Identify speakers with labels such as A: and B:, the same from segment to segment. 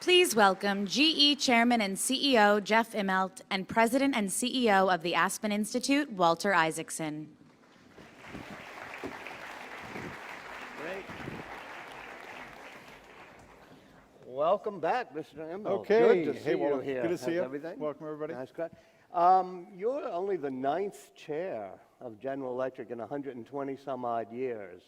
A: Please welcome GE Chairman and CEO Jeff Immelt and President and CEO of the Aspen Institute, Walter Isaacson.
B: Great. Welcome back, Mr. Immelt.
C: Okay.
B: Good to see you here.
C: Good to see you.
B: Everything?
C: Welcome, everybody.
B: That's great. You're only the 9th chair of General Electric in 120 some odd years.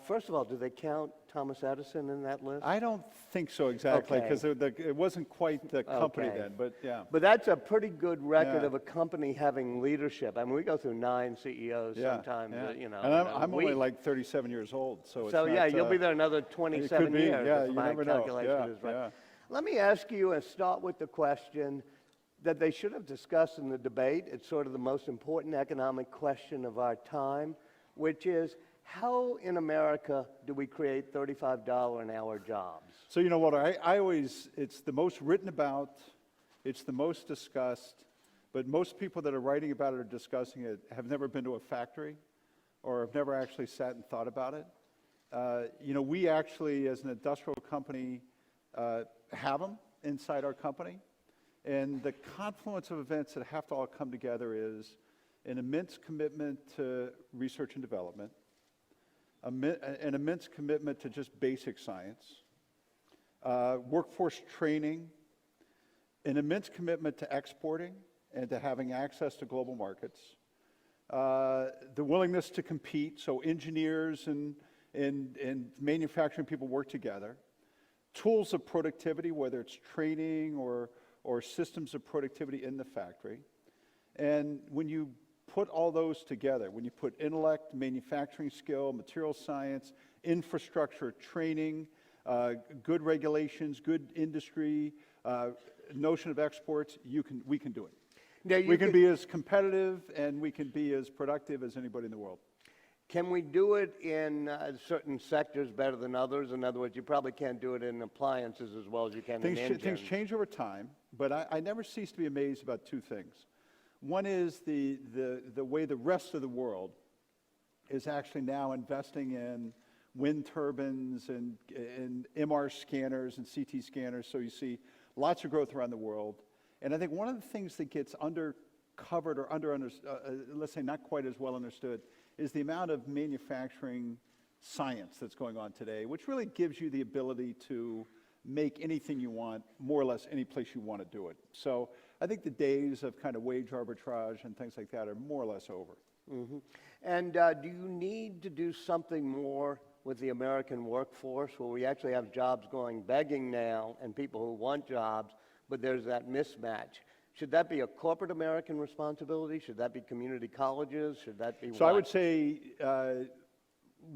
B: First of all, do they count Thomas Edison in that list?
C: I don't think so exactly,
B: Okay.
C: because it wasn't quite the company then, but yeah.
B: But that's a pretty good record
C: Yeah.
B: of a company having leadership. I mean, we go through 9 CEOs sometimes, you know.
C: And I'm only
B: week.
C: like 37 years old, so it's
B: So,
C: not,
B: yeah, you'll be there another
C: it
B: 27
C: could be,
B: years
C: yeah,
B: if
C: you
B: my
C: never know.
B: calculation is right.
C: Yeah.
B: Let me ask you and start with the question that they should have discussed in the debate. It's sort of the most important economic question of our time, which is, how in America do we create $35 an hour jobs?
C: So, you know, Walter, I always, it's the most written about, it's the most discussed, but most people that are writing about it or discussing it have never been to a factory or have never actually sat and thought about it. You know, we actually, as an industrial company, have them inside our company. And the confluence of events that have to all come together is an immense commitment to research and development, an immense commitment to just basic science, workforce training, an immense commitment to exporting and to having access to global markets, the willingness to compete, so engineers and manufacturing people work together, tools of productivity, whether it's training or systems of productivity in the factory. And when you put all those together, when you put intellect, manufacturing skill, material science, infrastructure, training, good regulations, good industry, notion of exports, we can do it.
B: Now,
C: We can be as competitive and we can be as productive as anybody in the world.
B: Can we do it in certain sectors better than others? In other words, you probably can't do it in appliances as well as you can in engines.
C: Things change over time, but I never cease to be amazed about two things. One is the way the rest of the world is actually now investing in wind turbines and MR scanners and CT scanners, so you see lots of growth around the world. And I think one of the things that gets undercovered or let's say not quite as well understood is the amount of manufacturing science that's going on today, which really gives you the ability to make anything you want, more or less any place you want to do it. So I think the days of kind of wage arbitrage and things like that are more or less over.
B: Mm-hmm. And do you need to do something more with the American workforce where we actually have jobs going begging now and people who want jobs, but there's that mismatch? Should that be a corporate American responsibility? Should that be community colleges? Should that be
C: So
B: what?
C: I would say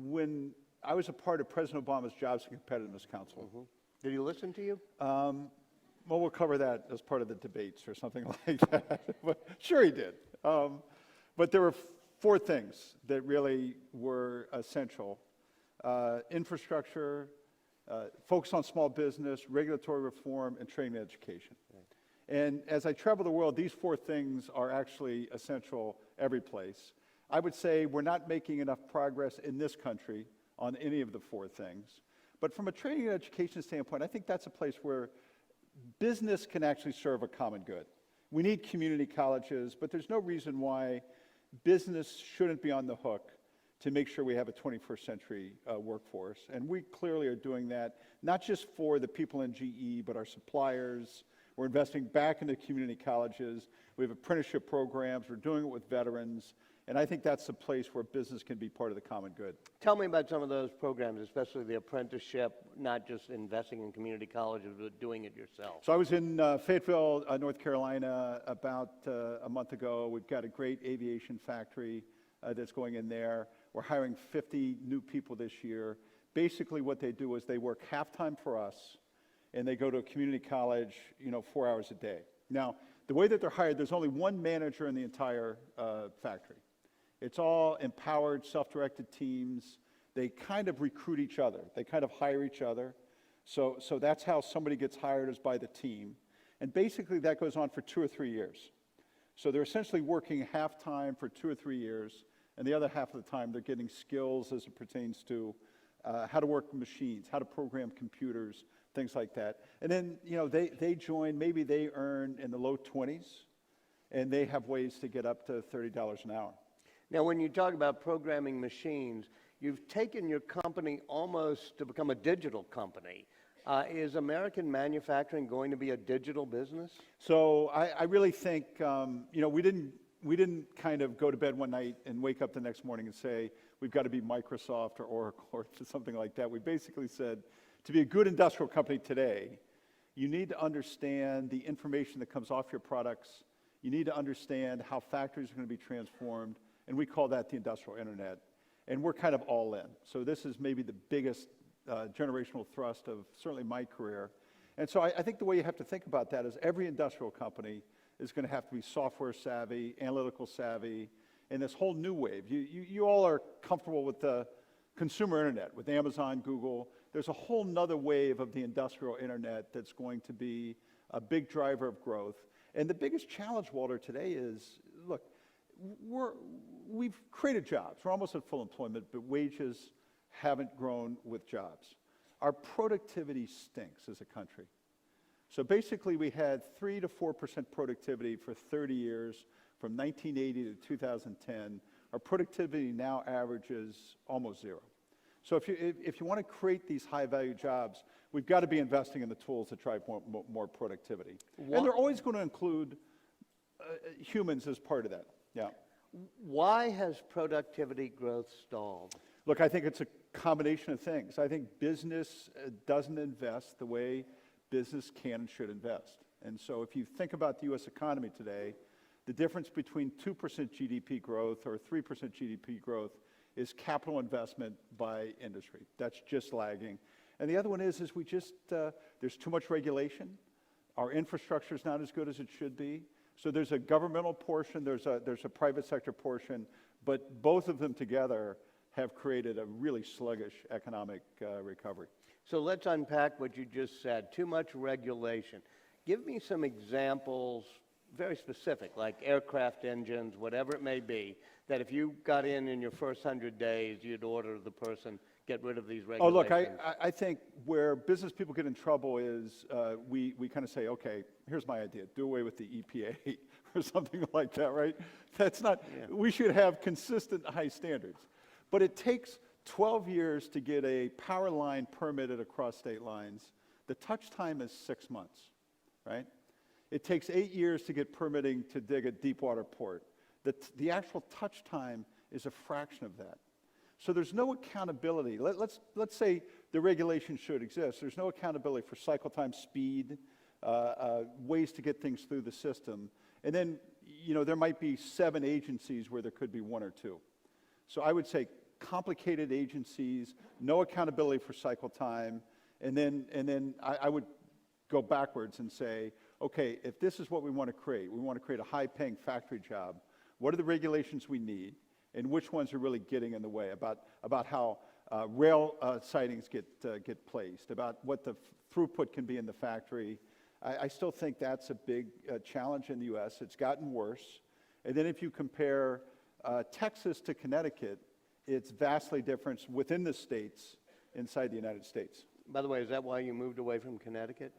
C: when I was a part of President Obama's Jobs and Competitiveness Council.
B: Mm-hmm. Did he listen to you?
C: Well, we'll cover that as part of the debates or something like that. But sure he did. But there were 4 things that really were essential. Infrastructure, focus on small business, regulatory reform, and training and education. Right. And as I travel the world, these 4 things are actually essential every place. I would say we're not making enough progress in this country on any of the 4 things. But from a training and education standpoint, I think that's a place where business can actually serve a common good. We need community colleges, but there's no reason why business shouldn't be on the hook to make sure we have a 21st century workforce. And we clearly are doing that, not just for the people in GE, but our suppliers. We're investing back into community colleges. We have apprenticeship programs. We're doing it with veterans. And I think that's the place where business can be part of the common good.
B: Tell me about some of those programs, especially the apprenticeship, not just investing in community colleges, but doing it yourself.
C: So I was in Fayetteville, North Carolina about a month ago. We've got a great aviation factory that's going in there. We're hiring 50 new people this year. Basically what they do is they work half-time for us, and they go to a community college, 4 hours a day. Now, the way that they're hired, there's only one manager in the entire factory. It's all empowered, self-directed teams. They kind of recruit each other. They kind of hire each other. So that's how somebody gets hired, is by the team. And basically that goes on for 2 or 3 years. So they're essentially working half-time for 2 or 3 years, and the other half of the time they're getting skills as it pertains to how to work machines, how to program computers, things like that. And then, they join, maybe they earn in the low 20s, and they have ways to get up to $30 an hour.
B: Now, when you talk about programming machines, you've taken your company almost to become a digital company. Is American manufacturing going to be a digital business?
C: So I really think, we didn't kind of go to bed one night and wake up the next morning and say, we've got to be Microsoft or Oracle or something like that. We basically said, to be a good industrial company today, you need to understand the information that comes off your products. You need to understand how factories are going to be transformed, and we call that the industrial internet. And we're kind of all in. So this is maybe the biggest generational thrust of certainly my career. And so I think the way you have to think about that is every industrial company is going to have to be software savvy, analytical savvy, and this whole new wave. You all are comfortable with the consumer internet, with Amazon, Google. There's a whole nother wave of the industrial internet that's going to be a big driver of growth. And the biggest challenge, Walter, today is, look, we've created jobs. We're almost at full employment, but wages haven't grown with jobs. Our productivity stinks as a country. So basically, we had 3 to 4% productivity for 30 years, from 1980 to 2010. Our productivity now averages almost zero. So if you want to create these high-value jobs, we've got to be investing in the tools that drive more productivity. And they're always going to include humans as part of that. Yeah.
B: Why has productivity growth stalled?
C: Look, I think it's a combination of things. I think business doesn't invest the way business can and should invest. And so if you think about the U.S. economy today, the difference between 2% GDP growth or 3% GDP growth is capital investment by industry. That's just lagging. And the other one is we just, there's too much regulation. Our infrastructure is not as good as it should be. So there's a governmental portion, there's a private sector portion, but both of them together have created a really sluggish economic recovery.
B: So let's unpack what you just said. Too much regulation. Give me some examples, very specific, like aircraft engines, whatever it may be, that if you got in your first 100 days, you'd order the person, get rid of these regulations.
C: Oh, look, I think where business people get in trouble is we kind of say, okay, here's my idea, do away with the EPA or something like that, right? That's not, we should have consistent high standards. But it takes 12 years to get a power line permitted across state lines. The touch time is 6 months, right? It takes 8 years to get permitting to dig a deep water port. The actual touch time is a fraction of that. So there's no accountability. Let's say the regulation should exist. There's no accountability for cycle time, speed, ways to get things through the system. And then, there might be 7 agencies where there could be 1 or 2. So I would say complicated agencies, no accountability for cycle time, and then I would go backwards and say, okay, if this is what we want to create a high-paying factory job, what are the regulations we need, and which ones are really getting in the way about how rail sidings get placed, about what the throughput can be in the factory. I still think that's a big challenge in the U.S. It's gotten worse. And then if you compare Texas to Connecticut, it's vastly different within the states inside the United States.
B: By the way, is that why you moved away from Connecticut?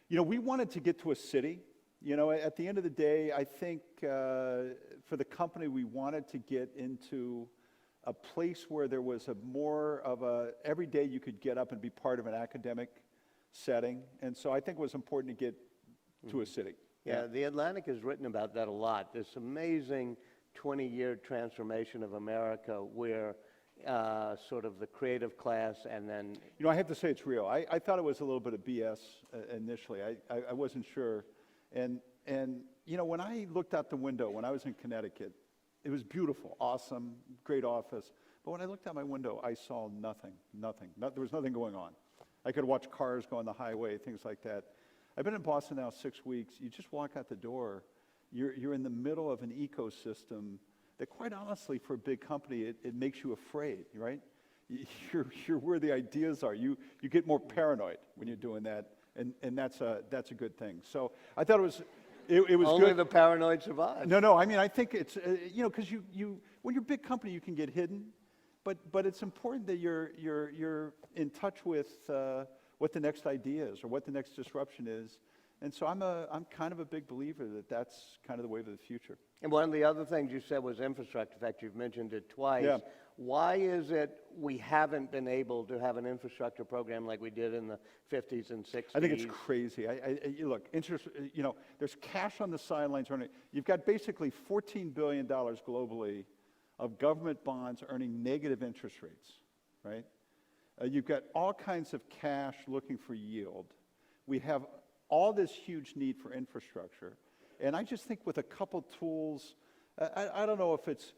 C: We wanted to get to a city. At the end of the day, I think for the company, we wanted to get into a place where there was every day you could get up and be part of an academic setting. And so I think it was important to get to a city.
B: Yeah, The Atlantic has written about that a lot. This amazing 20-year transformation of America where sort of the creative class and then...
C: I have to say it's real. I thought it was a little bit of BS initially. I wasn't sure. And when I looked out the window when I was in Connecticut, it was beautiful, awesome, great office. But when I looked out my window, I saw nothing. There was nothing going on. I could watch cars go on the highway, things like that. I've been in Boston now 6 weeks. You just walk out the door, you're in the middle of an ecosystem that, quite honestly, for a big company, it makes you afraid, right? You're where the ideas are. You get more paranoid when you're doing that, and that's a good thing. So I thought it was
B: Only
C: good.
B: the paranoid survive.
C: No. I mean, I think it's because when you're a big company, you can get hidden, but it's important that you're in touch with what the next idea is or what the next disruption is. And so I'm kind of a big believer that that's kind of the wave of the future.
B: And one of the other things you said was infrastructure. In fact, you've mentioned it twice.
C: Yeah.
B: Why is it we haven't been able to have an infrastructure program like we did in the 50s and 60s?
C: I think it's crazy. Look, interest, there's cash on the sidelines earning. You've got basically $14 billion globally of government bonds earning negative interest rates, right? You've got all kinds of cash looking for yield. We have all this huge need for infrastructure. And I just think with a couple tools, I don't know if it's,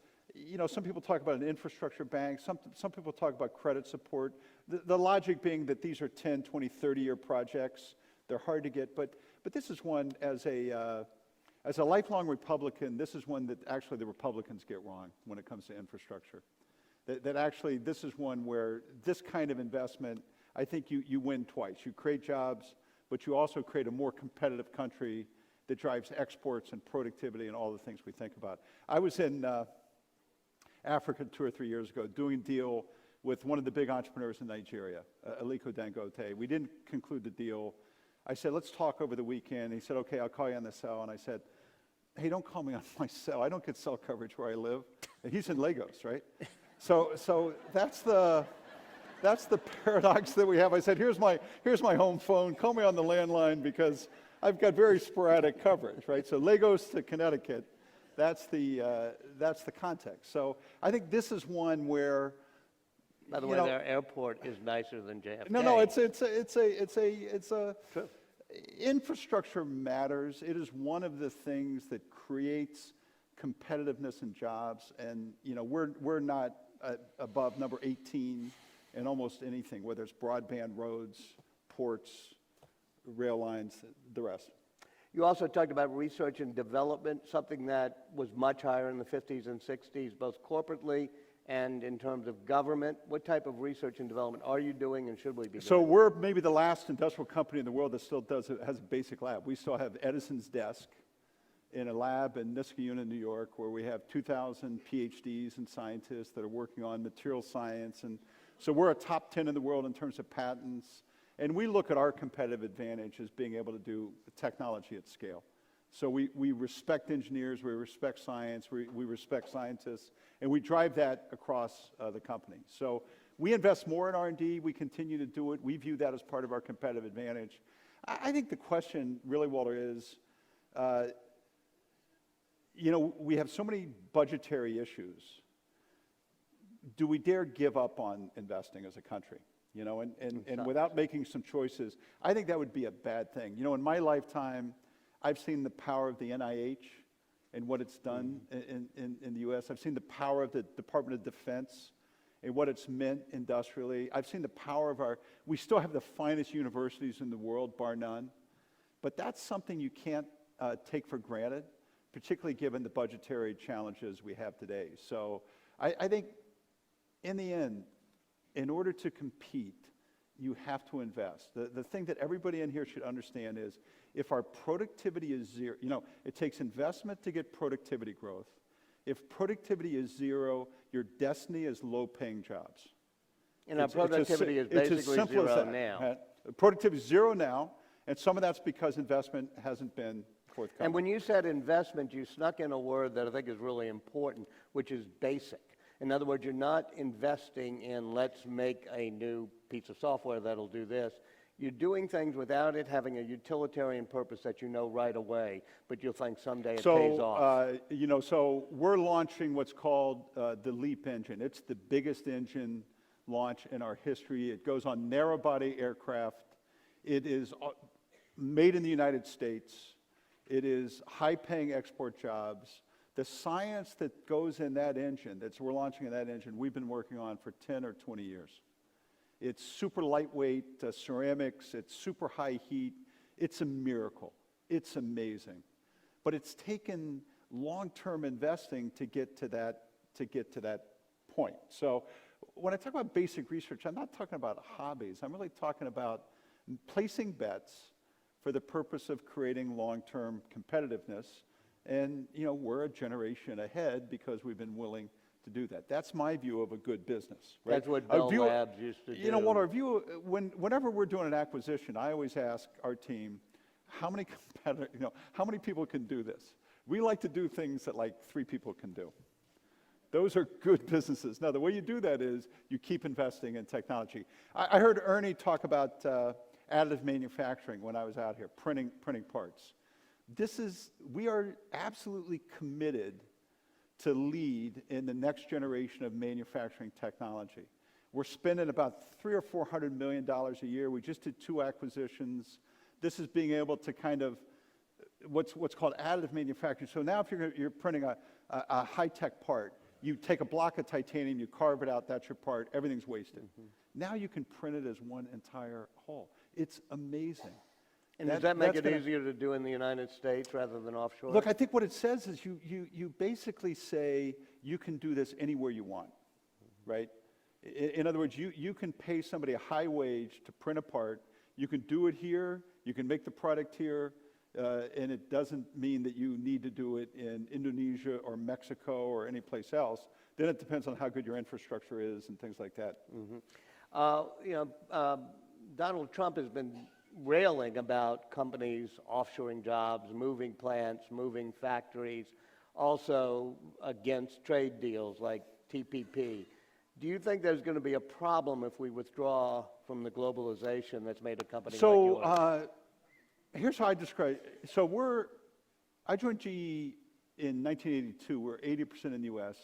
C: some people talk about an infrastructure bank, some people talk about credit support. The logic being that these are 10, 20, 30-year projects. They're hard to get, but this is one, as a lifelong Republican, this is one that actually the Republicans get wrong when it comes to infrastructure. That actually, this is one where this kind of investment, I think you win twice. You create jobs, but you also create a more competitive country that drives exports and productivity and all the things we think about. I was in Africa 2 or 3 years ago doing a deal with one of the big entrepreneurs in Nigeria, Aliko Dangote. We didn't conclude the deal. I said, let's talk over the weekend. He said, okay, I'll call you on the cell. And I said, hey, don't call me on my cell. I don't get cell coverage where I live. And he's in Lagos, right? So that's the paradox that we have. I said, here's my home phone. Call me on the landline because I've got very sporadic coverage, right? So Lagos to Connecticut, that's the context. So I think this is one where,
B: by the way, their airport is nicer than JFK.
C: No, it's a infrastructure matters. It is one of the things that creates competitiveness and jobs, and we're not above number 18 in almost anything, whether it's broadband, roads, ports, rail lines, the rest.
B: You also talked about research and development, something that was much higher in the 50s and 60s, both corporately and in terms of government. What type of research and development are you doing and should we be doing?
C: So we're maybe the last industrial company in the world that still has a basic lab. We still have Edison's desk in a lab in Niskayuna, New York, where we have 2,000 PhDs and scientists that are working on material science. And so we're a top 10 in the world in terms of patents. And we look at our competitive advantage as being able to do technology at scale. So we respect engineers, we respect science, we respect scientists, and we drive that across the company. So we invest more in R&D, we continue to do it, we view that as part of our competitive advantage. I think the question really, Walter, is, we have so many budgetary issues. Do we dare give up on investing as a country? And without making some choices, I think that would be a bad thing. In my lifetime, I've seen the power of the NIH and what it's done in the U.S. I've seen the power of the Department of Defense and what it's meant industrially. I've seen the power of we still have the finest universities in the world, bar none. But that's something you can't take for granted, particularly given the budgetary challenges we have today. So I think in the end, in order to compete, you have to invest. The thing that everybody in here should understand is if our productivity is zero, it takes investment to get productivity growth. If productivity is zero, your destiny is low-paying jobs.
B: And our productivity is basically zero now.
C: Productivity is zero now, and some of that's because investment hasn't been forthcoming.
B: And when you said investment, you snuck in a word that I think is really important, which is basic. In other words, you're not investing in let's make a new piece of software that'll do this. You're doing things without it having a utilitarian purpose that you know right away, but you'll think someday it pays off.
C: So we're launching what's called the LEAP engine. It's the biggest engine launch in our history. It goes on narrow-body aircraft. It is made in the United States. It is high-paying export jobs. The science that goes in that engine, we're launching in that engine, we've been working on for 10 or 20 years. It's super lightweight ceramics, it's super high heat. It's a miracle. It's amazing. But it's taken long-term investing to get to that point. So when I talk about basic research, I'm not talking about hobbies. I'm really talking about placing bets for the purpose of creating long-term competitiveness. And, we're a generation ahead because we've been willing to do that. That's my view of a good business, right?
B: That's what
C: A
B: Bell
C: view-
B: Labs used to do.
C: You know what, our view, whenever we're doing an acquisition, I always ask our team, how many how many people can do this? We like to do things that like 3 people can do. Those are good businesses. Now, the way you do that is you keep investing in technology. I heard Ernie talk about additive manufacturing when I was out here, printing parts. We are absolutely committed to lead in the next generation of manufacturing technology. We're spending about $300 or $400 million a year. We just did 2 acquisitions. This is being able to kind of what's called additive manufacturing. So now if you're printing a high-tech part, you take a block of titanium, you carve it out, that's your part, everything's wasted. Now you can print it as one entire whole. It's amazing.
B: And does that make it easier to do in the United States rather than offshore?
C: Look, I think what it says is you basically say you can do this anywhere you want, right? In other words, you can pay somebody a high wage to print a part. You can do it here. You can make the product here. And it doesn't mean that you need to do it in Indonesia or Mexico or any place else. Then it depends on how good your infrastructure is and things like that.
B: Donald Trump has been railing about companies offshoring jobs, moving plants, moving factories, also against trade deals like TPP. Do you think there's going to be a problem if we withdraw from the globalization that's made a company like yours?
C: Here's how I describe it. I joined GE in 1982. We're 80% in the U.S.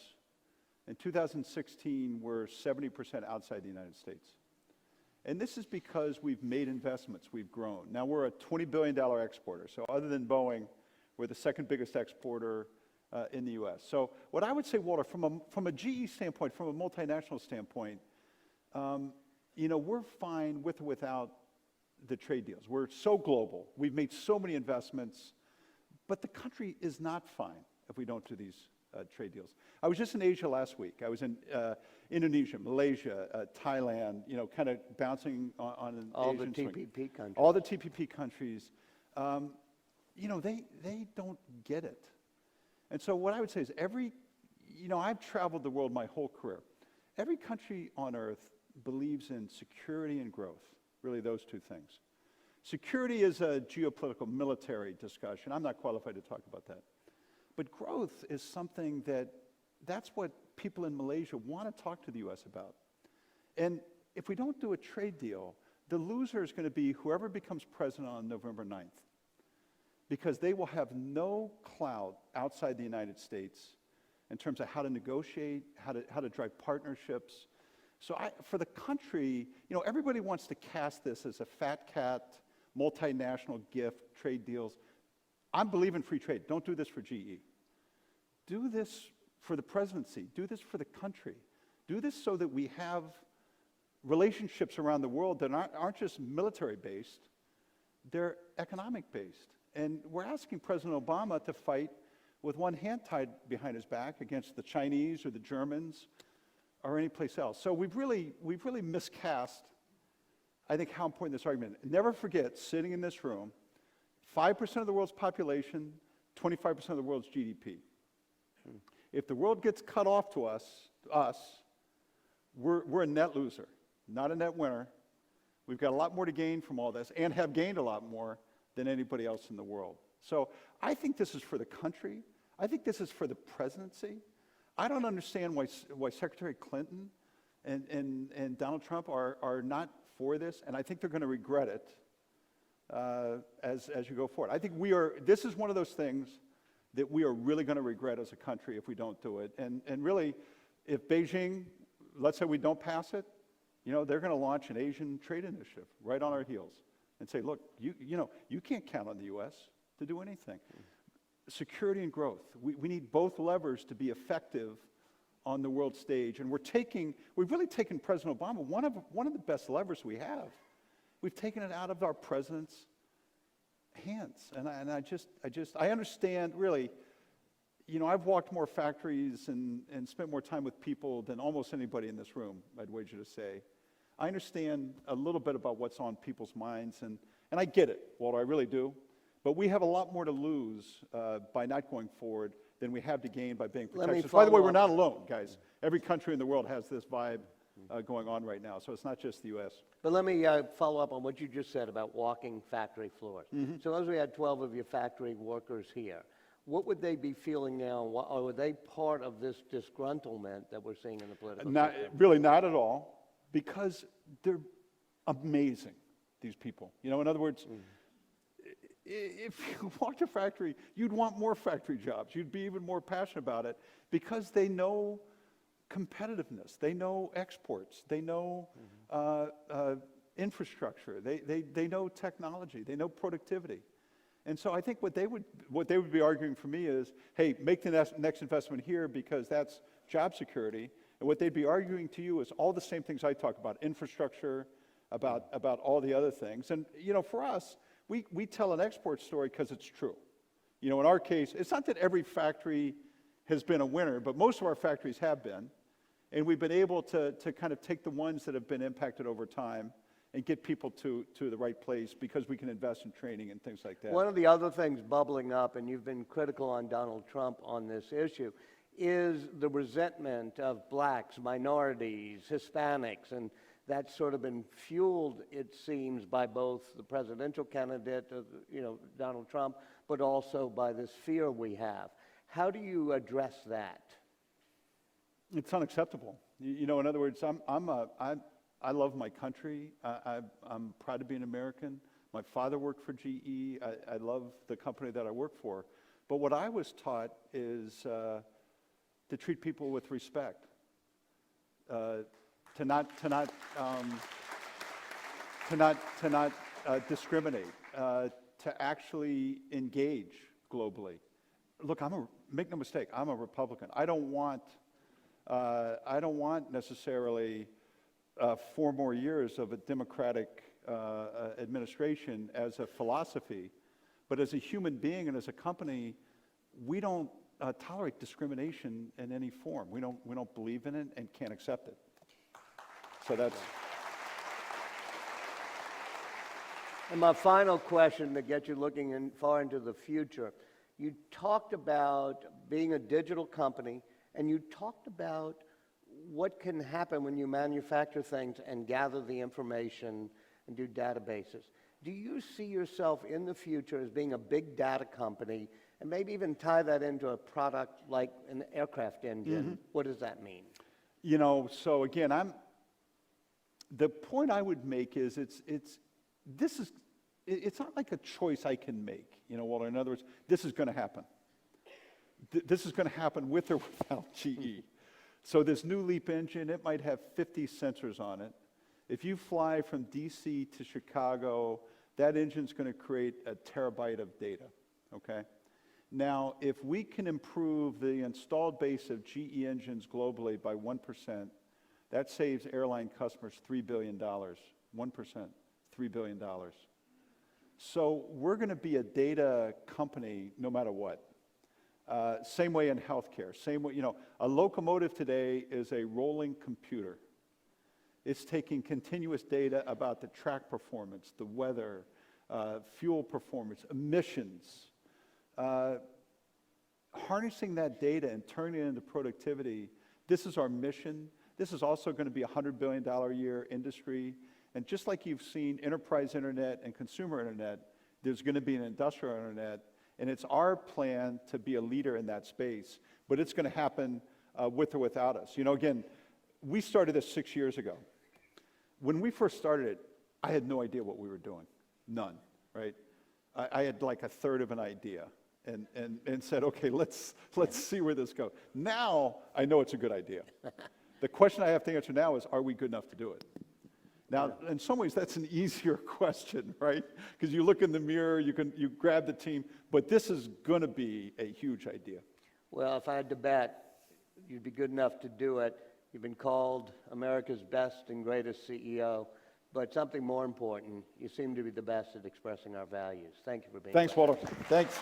C: In 2016, we're 70% outside the United States. And this is because we've made investments, we've grown. Now we're a $20 billion exporter. So other than Boeing, we're the 2nd biggest exporter in the U.S. So what I would say, Walter, from a GE standpoint, from a multinational standpoint, we're fine with or without the trade deals. We're so global. We've made so many investments. But the country is not fine if we don't do these trade deals. I was just in Asia last week. I was in Indonesia, Malaysia, Thailand, kind of bouncing on an
B: all
C: Asian
B: the
C: swing.
B: TPP countries.
C: All the TPP countries. They don't get it. And so what I would say is I've traveled the world my whole career. Every country on earth believes in security and growth, really those 2 things. Security is a geopolitical military discussion. I'm not qualified to talk about that. But growth is something that's what people in Malaysia want to talk to the U.S. about. And if we don't do a trade deal, the loser is going to be whoever becomes president on November 9th. Because they will have no clout outside the United States in terms of how to negotiate, how to drive partnerships. So for the country, everybody wants to cast this as a fat cat, multinational gift, trade deals. I believe in free trade. Don't do this for GE. Do this for the presidency. Do this for the country. Do this so that we have relationships around the world that aren't just military-based, they're economic-based. And we're asking President Obama to fight with one hand tied behind his back against the Chinese or the Germans or any place else. So we've really miscast, I think, how important this argument is. Never forget, sitting in this room, 5% of the world's population, 25% of the world's GDP. If the world gets cut off to us, we're a net loser, not a net winner. We've got a lot more to gain from all this and have gained a lot more than anybody else in the world. So I think this is for the country. I think this is for the presidency. I don't understand why Secretary Clinton and Donald Trump are not for this, and I think they're going to regret it as you go forward. I think this is one of those things that we are really going to regret as a country if we don't do it. And really, if Beijing, let's say we don't pass it, they're going to launch an Asian trade initiative right on our heels and say, look, you can't count on the U.S. to do anything. Security and growth. We need both levers to be effective on the world stage. And we've really taken President Obama, one of the best levers we have. We've taken it out of our president's hands. And I understand, really, I've walked more factories and spent more time with people than almost anybody in this room, I'd wager to say. I understand a little bit about what's on people's minds, and I get it, Walter, I really do. But we have a lot more to lose by not going forward than we have to gain by being
B: Let me
C: protectionist. By the way,
B: follow
C: we're
B: up.
C: not alone, guys. Every country in the world has this vibe going on right now, so it's not just the U.S.
B: But let me follow up on what you just said about walking factory floors. Suppose we had 12 of your factory workers here. What would they be feeling now, or were they part of this disgruntlement that we're seeing in the political system?
C: Really not at all, because they're amazing, these people. You know, in other words, if you walked a factory, you'd want more factory jobs. You'd be even more passionate about it because they know competitiveness, they know exports, they know infrastructure, they know technology, they know productivity. And so I think what they would be arguing for me is, hey, make the next investment here because that's job security. And what they'd be arguing to you is all the same things I talk about, infrastructure, about all the other things. And, you know, for us, we tell an export story because it's true. You know, in our case, it's not that every factory has been a winner, but most of our factories have been. And we've been able to kind of take the ones that have been impacted over time and get people to the right place because we can invest in training and things like that.
B: One of the other things bubbling up, and you've been critical on Donald Trump on this issue, is the resentment of blacks, minorities, Hispanics, and that's sort of been fueled, it seems, by both the presidential candidate, Donald Trump, but also by this fear we have. How do you address that?
C: It's unacceptable. You know, in other words, I love my country. I'm proud to be an American. My father worked for GE. I love the company that I work for. But what I was taught is to treat people with respect, to not discriminate, to actually engage globally. Look, make no mistake, I'm a Republican. I don't want necessarily 4 more years of a Democratic administration as a philosophy, but as a human being and as a company, we don't tolerate discrimination in any form. We don't believe in it and can't accept it. So that's.
B: And my final question to get you looking far into the future, you talked about being a digital company, and you talked about what can happen when you manufacture things and gather the information and do databases. Do you see yourself in the future as being a big data company and maybe even tie that into a product like an aircraft engine? What does that mean?
C: You know, so again, the point I would make is it's not like a choice I can make, you know, Walter. In other words, this is going to happen. This is going to happen with or without GE. So this new LEAP engine, it might have 50 sensors on it. If you fly from DC to Chicago, that engine's going to create a terabyte of data, okay? Now, if we can improve the installed base of GE engines globally by 1%, that saves airline customers $3 billion. 1%, $3 billion. So we're going to be a data company no matter what. Same way in healthcare. Same way, you know, a locomotive today is a rolling computer. It's taking continuous data about the track performance, the weather, fuel performance, emissions. Harnessing that data and turning it into productivity, this is our mission. This is also going to be a $100 billion a year industry. And just like you've seen enterprise internet and consumer internet, there's going to be an industrial internet. And it's our plan to be a leader in that space. But it's going to happen with or without us. You know, again, we started this 6 years ago. When we first started it, I had no idea what we were doing. None, right? I had like a third of an idea and said, okay, let's see where this goes. Now, I know it's a good idea. The question I have to answer now is, are we good enough to do it? Now, in some ways, that's an easier question, right? Because you look in the mirror, you grab the team, but this is going to be a huge idea.
B: Well, if I had to bet, you'd be good enough to do it. You've been called America's best and greatest CEO, but something more important, you seem to be the best at expressing our values. Thank you for being here.
C: Thanks, Walter. Thanks.